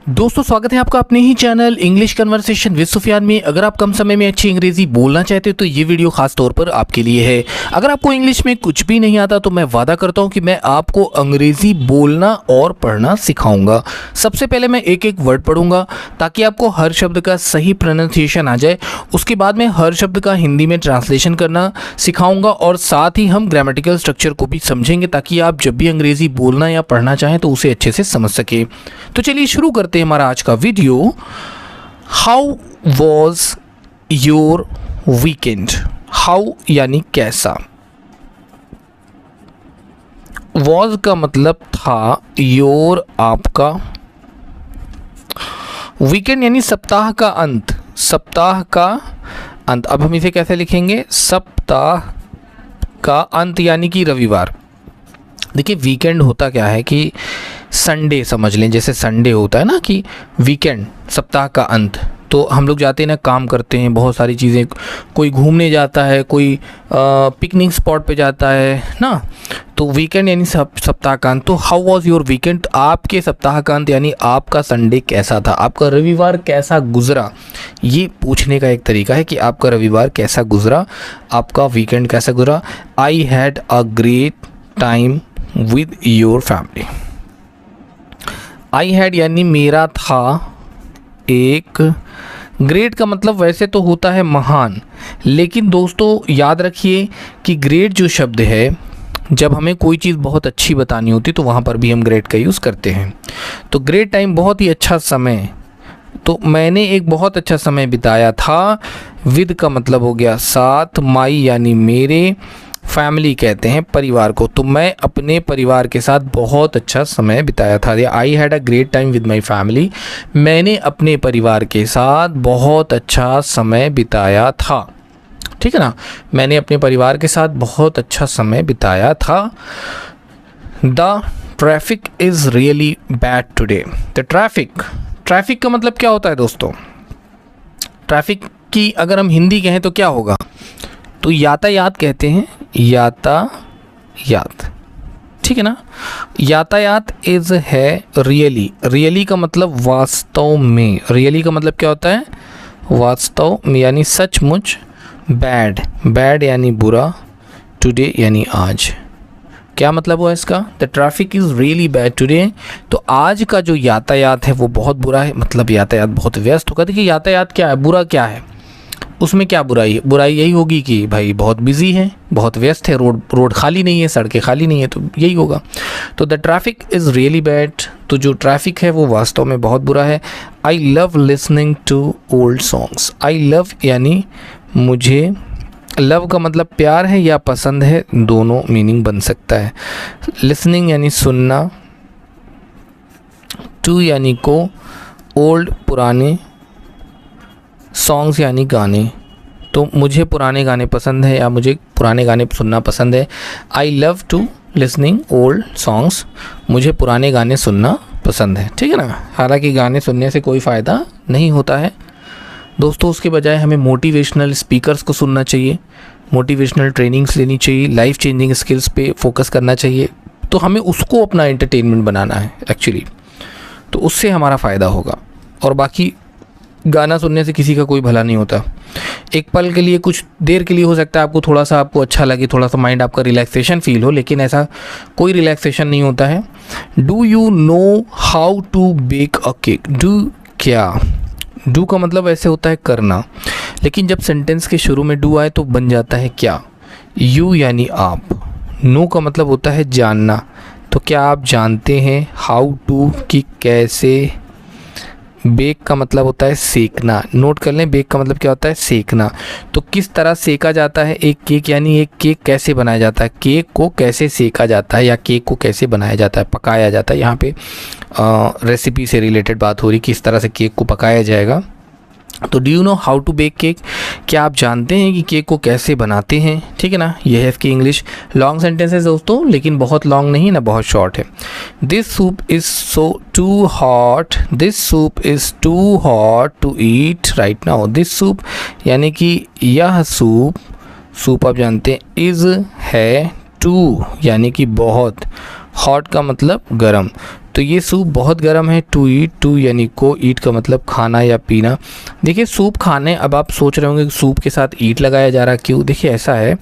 दोस्तों स्वागत है आपका अपने ही channel English conversation with Sufiyan में। अगर आप कम समय में अच्छी अंग्रेजी बोलना चाहते हो तो ये वीडियो खास तौर पर आपके लिए है। अगर आपको इंग्लिश में कुछ भी नहीं आता तो मैं वादा करता हूँ कि मैं आपको अंग्रेजी बोलना और पढ़ना सिखाऊंगा। सबसे पहले मैं एक एक वर्ड पढ़ूंगा ताकि आपको हर शब्द का सही प्रोनाउंसिएशन आ जाए। उसके बाद मैं हर शब्द का हिंदी में ट्रांसलेशन करना सिखाऊंगा और साथ ही हम ग्रामेटिकल स्ट्रक्चर को भी समझेंगे ताकि आप जब भी अंग्रेजी बोलना या पढ़ना चाहें तो उसे अच्छे से समझ सके। तो चलिए शुरू करते हैं हमारा आज का video. How was your weekend. How यानी कैसा, वॉज का मतलब था, योर आपका, वीकेंड यानी सप्ताह का अंत। सप्ताह का अंत, अब हम इसे कैसे लिखेंगे, सप्ताह का अंत यानी कि रविवार। देखिए वीकेंड होता क्या है कि संडे समझ लें, जैसे संडे होता है ना कि वीकेंड सप्ताह का अंत, तो हम लोग जाते हैं ना, काम करते हैं, बहुत सारी चीज़ें, कोई घूमने जाता है, कोई पिकनिक स्पॉट पे जाता है ना, तो वीकेंड यानी सप्ताह का अंत। तो हाउ वाज योर वीकेंड, आपके सप्ताह का अंत यानी आपका संडे कैसा था, आपका रविवार कैसा गुजरा। ये पूछने का एक तरीका है कि आपका रविवार कैसा गुजरा, आपका वीकेंड कैसा गुजरा। I had a great time with your family. I had यानी मेरा था एक, ग्रेट का मतलब वैसे तो होता है महान, लेकिन दोस्तों याद रखिए कि ग्रेट जो शब्द है, जब हमें कोई चीज़ बहुत अच्छी बतानी होती तो वहाँ पर भी हम ग्रेट का यूज़ करते हैं। तो ग्रेट टाइम बहुत ही अच्छा समय, तो मैंने एक बहुत अच्छा समय बिताया था। विद का मतलब हो गया साथ, माई यानी मेरे, फैमिली कहते हैं परिवार को, तो मैं अपने परिवार के साथ बहुत अच्छा समय बिताया था। I had a great time with my family, मैंने अपने परिवार के साथ बहुत अच्छा समय बिताया था। ठीक है ना, मैंने अपने परिवार के साथ बहुत अच्छा समय बिताया था। The traffic is really bad today. The traffic का मतलब क्या होता है दोस्तों, ट्रैफिक की अगर हम हिंदी कहें तो क्या होगा, तो यातायात कहते हैं, यातायात, ठीक है ना। यातायात इज है रियली का मतलब वास्तव में, रियली का मतलब क्या होता है, वास्तव में यानी सचमुच। बैड यानी बुरा, टुडे यानी आज। क्या मतलब हुआ इसका, the traffic is really bad today, तो आज का जो यातायात है वो बहुत बुरा है, मतलब यातायात बहुत व्यस्त होगा। देखिए यातायात क्या है, बुरा क्या है, उसमें क्या बुराई है, बुराई यही होगी कि भाई बहुत बिजी है, बहुत व्यस्त है, रोड खाली नहीं है, सड़कें खाली नहीं है, तो यही होगा। तो the traffic is really bad, तो जो ट्रैफिक है वो वास्तव में बहुत बुरा है। I love listening to old songs. I love यानी मुझे, लव का मतलब प्यार है या पसंद है, दोनों मीनिंग बन सकता है। लिसनिंग यानी सुनना, टू यानी को, ओल्ड पुराने, सॉन्ग्स यानी गाने, तो मुझे पुराने गाने पसंद है या मुझे पुराने गाने सुनना पसंद है। I love to listening old songs, मुझे पुराने गाने सुनना पसंद है। ठीक है ना, हालांकि गाने सुनने से कोई फ़ायदा नहीं होता है दोस्तों, उसके बजाय हमें मोटिवेशनल स्पीकर्स को सुनना चाहिए, मोटिवेशनल ट्रेनिंग्स लेनी चाहिए, लाइफ चेंजिंग स्किल्स पे फोकस करना चाहिए, तो हमें उसको अपना एंटरटेनमेंट बनाना है एक्चुअली, तो उससे हमारा फ़ायदा होगा। और बाकी गाना सुनने से किसी का कोई भला नहीं होता। एक पल के लिए, कुछ देर के लिए हो सकता है आपको थोड़ा सा आपको अच्छा लगे, थोड़ा सा माइंड आपका रिलैक्सेशन फील हो, लेकिन ऐसा कोई रिलैक्सेशन नहीं होता है। Do you know how to bake a cake. Do क्या, डू का मतलब ऐसे होता है करना, लेकिन जब सेंटेंस के शुरू में डू आए तो बन जाता है क्या, यू यानी आप। नो का मतलब होता है जानना, तो क्या आप जानते हैं, हाउ टू कि कैसे। बेक का मतलब होता है सेकना, नोट कर लें, बेक का मतलब क्या होता है, सेकना। तो किस तरह सेका जाता है एक केक, यानी एक केक कैसे बनाया जाता है, केक को कैसे सेका जाता है या केक को कैसे बनाया जाता है, पकाया जाता है। यहाँ पे रेसिपी से रिलेटेड बात हो रही, किस तरह से केक को पकाया जाएगा। तो do you know how to bake cake, क्या आप जानते हैं कि केक को कैसे बनाते हैं। ठीक है ना, ये है इसकी इंग्लिश। लॉन्ग सेंटेंसेस दोस्तों, लेकिन बहुत लॉन्ग नहीं ना, बहुत शॉर्ट है। This soup is so too hot, this soup is too hot to eat right now. This soup यानी कि यह सूप, सूप आप जानते हैं, इज़ है, टू यानी कि बहुत, हॉट का मतलब गरम, तो ये सूप बहुत गर्म है। टू ईट, टू यानी को, ईट का मतलब खाना या पीना। देखिए सूप खाने, अब आप सोच रहे होंगे कि सूप के साथ ईट लगाया जा रहा, क्यों? देखिए ऐसा है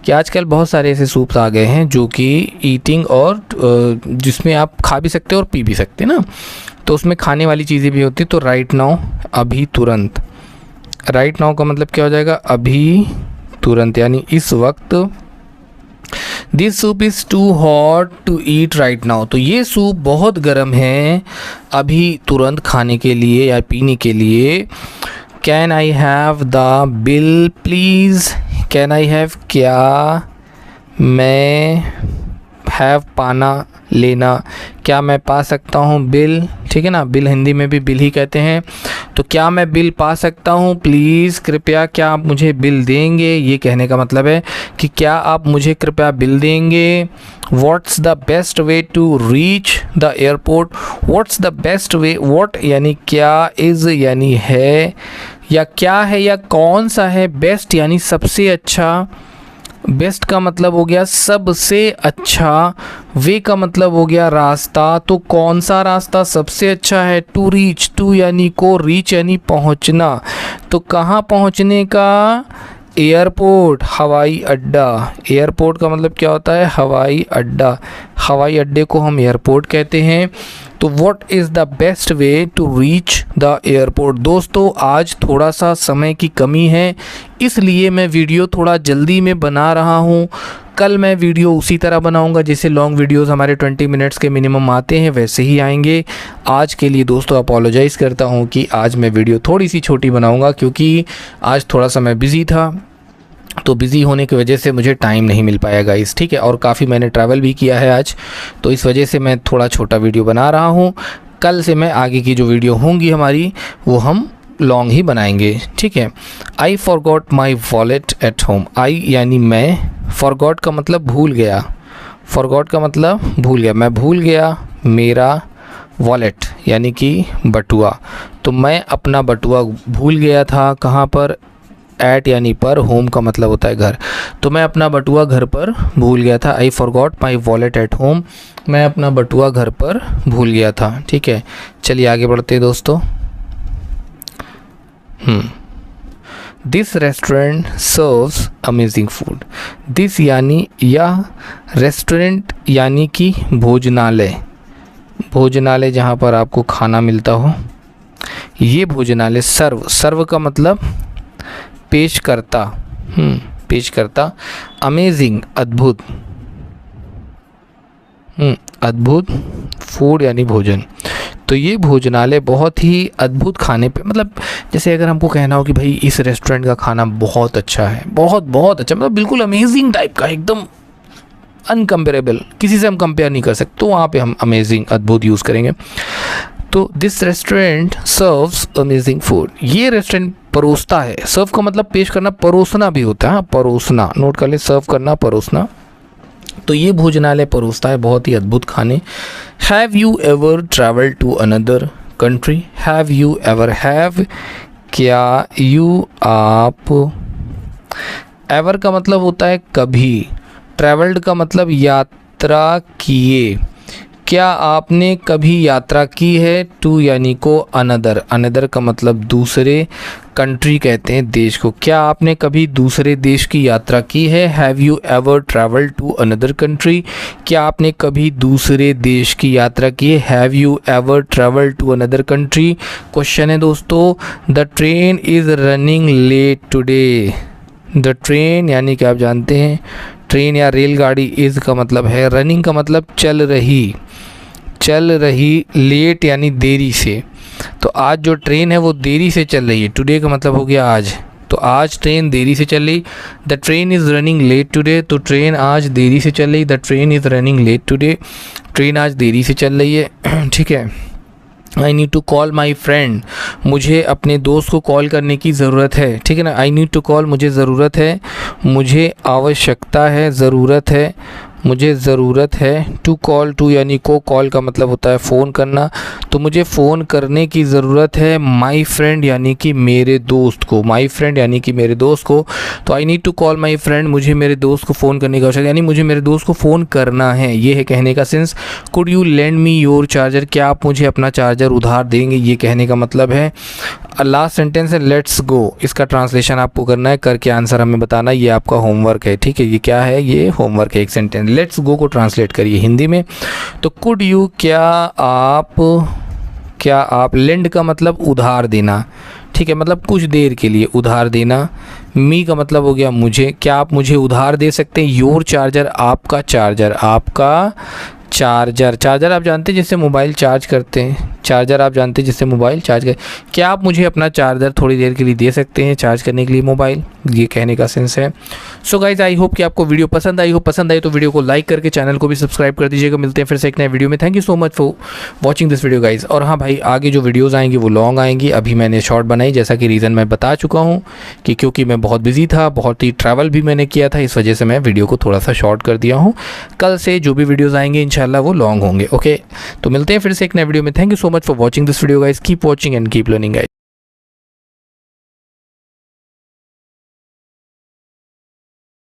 कि आजकल बहुत सारे ऐसे सूप्स आ गए हैं जो कि ईटिंग और जिसमें आप खा भी सकते हो और पी भी सकते हैं ना, तो उसमें खाने वाली चीज़ें भी होती। तो राइट नाउ, अभी तुरंत। राइट नाउ का मतलब क्या हो जाएगा? अभी तुरंत, यानी इस वक्त। This soup is too hot to eat right now. तो ये सूप बहुत गर्म है अभी तुरंत खाने के लिए या पीने के लिए। Can I have the bill please? Can I have, क्या मैं, हैव पाना, लेना, क्या मैं पा सकता हूँ बिल? ठीक है ना, बिल हिंदी में भी बिल ही कहते हैं। तो क्या मैं बिल पा सकता हूँ? प्लीज़, कृपया, क्या आप मुझे बिल देंगे? ये कहने का मतलब है कि क्या आप मुझे कृपया बिल देंगे। What's the best way to reach the airport? What's the best way, what यानी क्या, इज़ यानी है, या क्या है या कौन सा है, बेस्ट यानी सबसे अच्छा। बेस्ट का मतलब हो गया सबसे अच्छा, वे का मतलब हो गया रास्ता, तो कौन सा रास्ता सबसे अच्छा है। टू रीच, टू यानी को, रीच यानी पहुंचना, तो कहाँ पहुंचने का? एयरपोर्ट, हवाई अड्डा। एयरपोर्ट का मतलब क्या होता है? हवाई अड्डा। हवाई अड्डे को हम एयरपोर्ट कहते हैं। तो what is the best way to reach the airport? दोस्तों आज थोड़ा सा समय की कमी है, इसलिए मैं वीडियो थोड़ा जल्दी में बना रहा हूँ। कल मैं वीडियो उसी तरह बनाऊंगा जैसे लॉन्ग वीडियोस हमारे 20 मिनट्स के मिनिमम आते हैं, वैसे ही आएंगे। आज के लिए दोस्तों अपोलोजाइज़ करता हूँ कि आज मैं वीडियो थोड़ी सी छोटी बनाऊंगा, क्योंकि आज थोड़ा सा मैं बिज़ी था, तो बिज़ी होने की वजह से मुझे टाइम नहीं मिल पाया गाइस, ठीक है। और काफ़ी मैंने ट्रैवल भी किया है आज, तो इस वजह से मैं थोड़ा छोटा वीडियो बना रहा हूँ। कल से मैं आगे की जो वीडियो होंगी हमारी वो हम लॉन्ग ही बनाएंगे, ठीक है। I forgot my wallet at home. I यानी मैं, फॉरगॉट का मतलब भूल गया, फॉरगॉट का मतलब भूल गया, मैं भूल गया मेरा वॉलेट यानी कि बटुआ। तो मैं अपना बटुआ भूल गया था, कहाँ पर? एट यानी पर, होम का मतलब होता है घर, तो मैं अपना बटुआ घर पर भूल गया था। आई forgot my wallet at home, मैं अपना बटुआ घर पर भूल गया था, ठीक है। चलिए आगे बढ़ते हैं दोस्तों। This restaurant serves amazing food. This यानी यह, रेस्टोरेंट यानी कि भोजनालय, भोजनालय जहाँ पर आपको खाना मिलता हो, ये भोजनालय। सर्व, सर्व का मतलब पेश करता, पेश करता। अमेजिंग अद्भुत, अद्भुत। फूड यानी भोजन, तो ये भोजनालय बहुत ही अद्भुत खाने पे, मतलब जैसे अगर हमको कहना हो कि भाई इस रेस्टोरेंट का खाना बहुत अच्छा है, बहुत बहुत अच्छा, मतलब बिल्कुल अमेजिंग टाइप का, एकदम अनकम्पेरेबल, किसी से हम कंपेयर नहीं कर सकते, तो वहाँ पे हम अमेजिंग, अद्भुत यूज़ करेंगे। तो this restaurant serves amazing food, ये रेस्टोरेंट परोसता है। सर्व का मतलब पेश करना, परोसना भी होता है, परोसना, नोट कर ले, सर्व करना, परोसना। तो ये भोजनालय परोसता है बहुत ही अद्भुत खाने। Have you ever travel to another country? Have you ever, have क्या, यू आप, एवर का मतलब होता है कभी, ट्रैवल्ड का मतलब यात्रा किए, क्या आपने कभी यात्रा की है? टू यानी को, अनदर, अनदर का मतलब दूसरे, कंट्री कहते हैं देश को, क्या आपने कभी दूसरे देश की यात्रा की है? Have you ever travel to another country? क्या आपने कभी दूसरे देश की यात्रा की है? Have you ever travel to another country? Question है दोस्तों, the train is running late today. The train यानी कि आप जानते हैं ट्रेन या रेलगाड़ी, इज़ का मतलब है, रनिंग का मतलब चल रही, चल रही, लेट यानी देरी से, तो आज जो ट्रेन है वो देरी से चल रही है। टुडे का मतलब हो गया आज, तो आज ट्रेन देरी से चल रही। The train is running late today, तो ट्रेन आज देरी से चल रही। The train is running late today, train आज देरी से चल रही है, ठीक है। I need to call my friend, मुझे अपने दोस्त को कॉल करने की ज़रूरत है, ठीक है ना। आई नीड टू कॉल, मुझे ज़रूरत है, मुझे आवश्यकता है, ज़रूरत है, मुझे ज़रूरत है। टू कॉल टू यानी को कॉल का मतलब होता है फ़ोन करना, तो मुझे फ़ोन करने की ज़रूरत है माई फ्रेंड यानी कि मेरे दोस्त को, माई फ्रेंड यानी कि मेरे दोस्त को। तो I need to call my friend, मुझे मेरे दोस्त को फ़ोन करने की आवश्यकता, यानी मुझे मेरे दोस्त को फ़ोन करना है, ये है कहने का sense. Could you lend me your charger, क्या आप मुझे अपना चार्जर उधार देंगे, ये कहने का मतलब है। लास्ट सेंटेंस है लेट्स गो, इसका ट्रांसलेशन आपको करना है, करके आंसर हमें बताना, ये आपका होमवर्क है, ठीक है। ये क्या है, ये होमवर्क है। एक सेंटेंस लेट्स गो को ट्रांसलेट करिए हिंदी में। तो कुड यू, क्या आप, लेंड का मतलब उधार देना, ठीक है, मतलब कुछ देर के लिए उधार देना। मी का मतलब हो गया मुझे, क्या आप मुझे उधार दे सकते हैं। योर चार्जर, आपका चार्जर, आपका चार्जर, चार्जर आप जानते हैं जिससे मोबाइल चार्ज करते हैं, चार्जर आप जानते हैं जिससे मोबाइल चार्ज कर, क्या आप मुझे अपना चार्जर थोड़ी देर के लिए दे सकते हैं चार्ज करने के लिए मोबाइल, ये कहने का सेंस है। सो गाइज आई होप कि आपको वीडियो पसंद आई हो, पसंद आई तो वीडियो को लाइक करके चैनल को भी सब्सक्राइब कर दीजिएगा। मिलते हैं फिर से एक नए वीडियो में। Thank you so much for watching this video guys. और हाँ भाई, आगे जो वीडियोज़ आएंगी वो लॉन्ग आएंगी, अभी मैंने शॉर्ट बनाई, जैसा कि रीज़न मैं बता चुका हूँ कि क्योंकि मैं बहुत बिजी था, बहुत ही ट्रैवल भी मैंने किया था, इस वजह से मैं वीडियो को थोड़ा सा शॉर्ट कर दिया हूँ। कल से जो भी वीडियोज़ आएंगे इंशाल्लाह वो लॉन्ग होंगे, ओके। तो मिलते हैं फिर से एक नए वीडियो में। Thank you so much for watching this video guys, keep watching and keep learning guys.